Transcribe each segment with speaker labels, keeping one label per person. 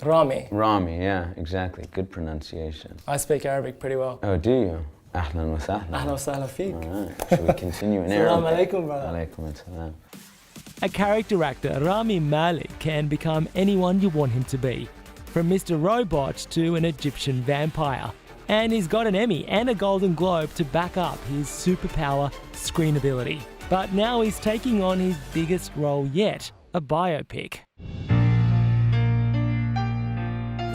Speaker 1: Rami.
Speaker 2: Rami, yeah, exactly. Good pronunciation.
Speaker 1: I speak Arabic pretty well.
Speaker 2: Oh, do you? Ahlan wa sahlan.
Speaker 1: Ahlan wa sahlan feek.
Speaker 2: All right. Should we continue in Arabic?
Speaker 1: Assalamu alaikum, brother.
Speaker 2: Alaikum assalam.
Speaker 3: A character actor, Rami Malek, can become anyone you want him to be. From Mr. Robot to an Egyptian vampire. And he's got an Emmy and a Golden Globe to back up his superpower screen ability. But now he's taking on his biggest role yet, a biopic.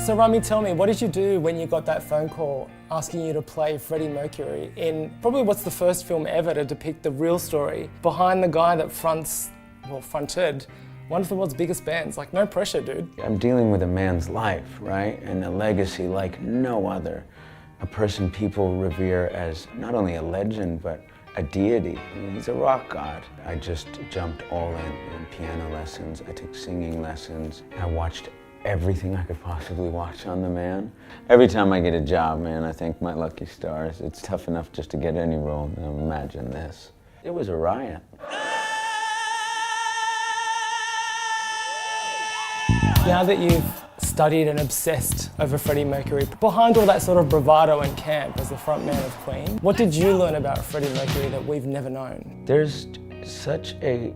Speaker 1: So Rami, tell me, what did you do when you got that phone call asking you to play Freddie Mercury in probably what's the first film ever to depict the real story behind the guy that fronted one of the world's biggest bands? Like, no pressure, dude.
Speaker 2: I'm dealing with a man's life, right? And a legacy like no other. A person people revere as not only a legend, but a deity. I mean, he's a rock god. I just jumped all in piano lessons. I took singing lessons. I watched everything I could possibly watch on the man. Every time I get a job, man, I thank my lucky stars. It's tough enough just to get any role. Now imagine this. It was a riot.
Speaker 1: Now that you've studied and obsessed over Freddie Mercury, behind all that sort of bravado and camp as the frontman of Queen, what did you learn about Freddie Mercury that we've never known?
Speaker 2: There's such a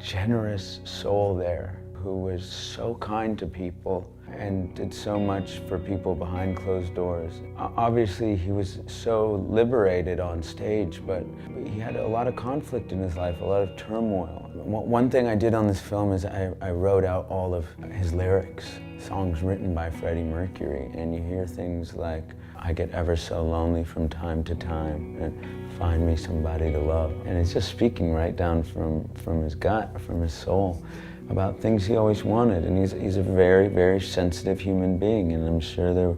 Speaker 2: generous soul there who was so kind to people and did so much for people behind closed doors. Obviously, he was so liberated on stage, but he had a lot of conflict in his life, a lot of turmoil. One thing I did on this film is I wrote out all of his lyrics, songs written by Freddie Mercury, and you hear things like, I get ever so lonely from time to time, and find me somebody to love. And it's just speaking right down from his gut, from his soul, about things he always wanted. And he's a very, very sensitive human being, and I'm sure there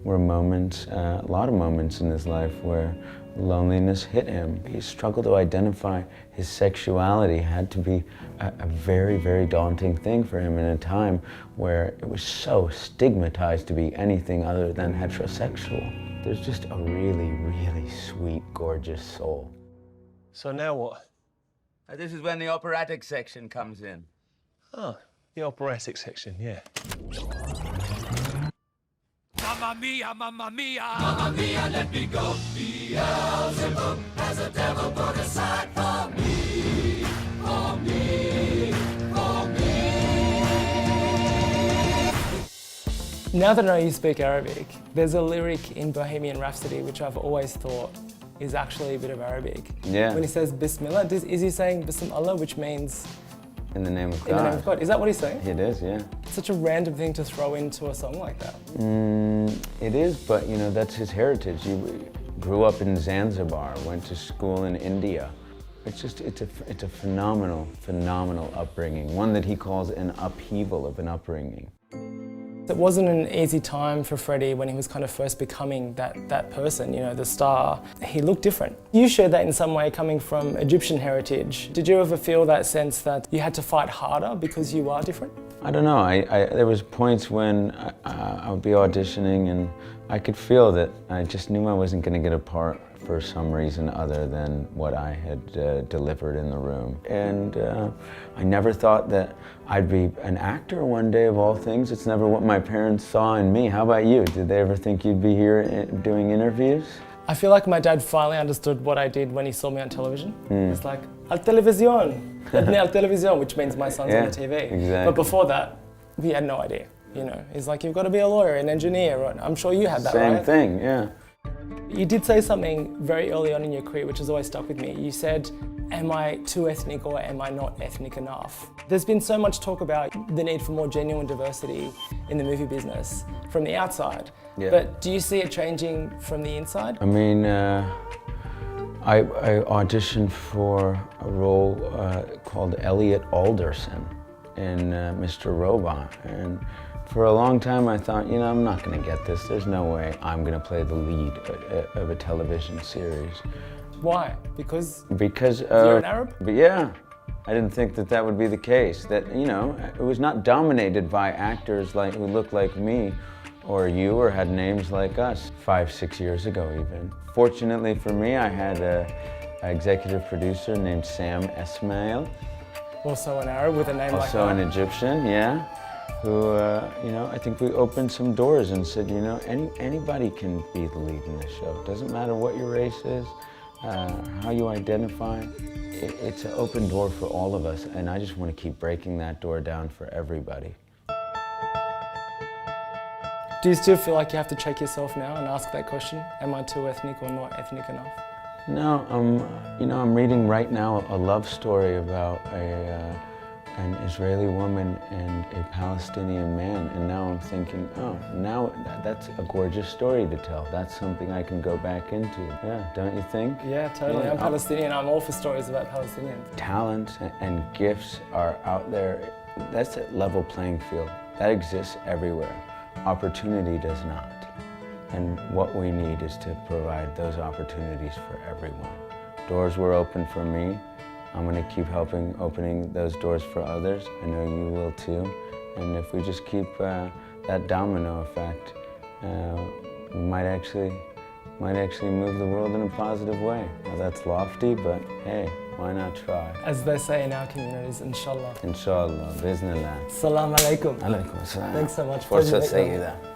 Speaker 2: were moments, a lot of moments in his life where loneliness hit him. He struggled to identify his sexuality. It had to be a very, very daunting thing for him in a time where it was so stigmatized to be anything other than heterosexual. There's just a really, really sweet, gorgeous soul.
Speaker 4: So now what?
Speaker 5: This is when the operatic section comes in.
Speaker 4: Oh, the operatic section, yeah.
Speaker 6: Mamma mia, mamma mia, mamma mia, let me go. Beelzebub has a devil put aside for me, for me, for me.
Speaker 1: Now that I know you speak Arabic, there's a lyric in Bohemian Rhapsody which I've always thought is actually a bit of Arabic.
Speaker 2: Yeah.
Speaker 1: When he says Bismillah, is he saying Bismillah, which means
Speaker 2: in the name of God.
Speaker 1: in the name of God? Is that what he's saying?
Speaker 2: It is, yeah.
Speaker 1: It's such a random thing to throw into a song like that.
Speaker 2: It is, but you know, that's his heritage. He grew up in Zanzibar, went to school in India. It's a phenomenal, phenomenal upbringing. One that he calls an upheaval of an upbringing.
Speaker 1: It wasn't an easy time for Freddie when he was kind of first becoming that person, you know, the star. He looked different. You shared that in some way coming from Egyptian heritage. Did you ever feel that sense that you had to fight harder because you are different?
Speaker 2: I don't know. There was points when I would be auditioning and I could feel that I just knew I wasn't going to get a part for some reason other than what I had delivered in the room. And I never thought that I'd be an actor one day, of all things. It's never what my parents saw in me. How about you? Did they ever think you'd be here doing interviews?
Speaker 1: I feel like my dad finally understood what I did when he saw me on television. It's like, al televisión, al televisión, which means my son's on the TV.
Speaker 2: Exactly.
Speaker 1: But before that, we had no idea. You know, he's like, you've got to be a lawyer, an engineer. I'm sure you had that, right?
Speaker 2: Same thing, yeah.
Speaker 1: You did say something very early on in your career which has always stuck with me. You said, am I too ethnic or am I not ethnic enough? There's been so much talk about the need for more genuine diversity in the movie business from the outside.
Speaker 2: Yeah.
Speaker 1: But do you see it changing from the inside?
Speaker 2: I mean, I auditioned for a role called Elliot Alderson in Mr. Robot. And for a long time I thought, you know, I'm not going to get this. There's no way I'm going to play the lead of a television series.
Speaker 1: Why? Because
Speaker 2: you're
Speaker 1: an Arab?
Speaker 2: But yeah, I didn't think that would be the case. That, you know, it was not dominated by actors who looked like me or you or had names like us 5, 6 years ago even. Fortunately for me, I had an executive producer named Sam Esmail.
Speaker 1: Also an Arab with a name like that?
Speaker 2: Also an Egyptian, yeah, who, you know, I think we opened some doors and said, you know, anybody can be the lead in this show. It doesn't matter what your race is, how you identify. It's an open door for all of us, and I just want to keep breaking that door down for everybody.
Speaker 1: Do you still feel like you have to check yourself now and ask that question? Am I too ethnic or not ethnic enough?
Speaker 2: No, you know, I'm reading right now a love story about an Israeli woman and a Palestinian man, and now I'm thinking, oh, now that's a gorgeous story to tell. That's something I can go back into. Yeah, don't you think?
Speaker 1: Yeah, totally.
Speaker 2: Yeah,
Speaker 1: I'm Palestinian. I'm all for stories about Palestinians.
Speaker 2: Talents and gifts are out there. That's a level playing field. That exists everywhere. Opportunity does not. And what we need is to provide those opportunities for everyone. Doors were open for me. I'm going to keep opening those doors for others. I know you will too. And if we just keep that domino effect, we might actually move the world in a positive way. Now that's lofty, but hey, why not try?
Speaker 1: As they say in our communities, inshallah.
Speaker 2: Inshallah, biznillah.
Speaker 1: Salam alaikum.
Speaker 2: Alaikum assalam.
Speaker 1: Thanks so much.
Speaker 2: Forza
Speaker 1: Pleasure meeting you.
Speaker 2: Sayyida.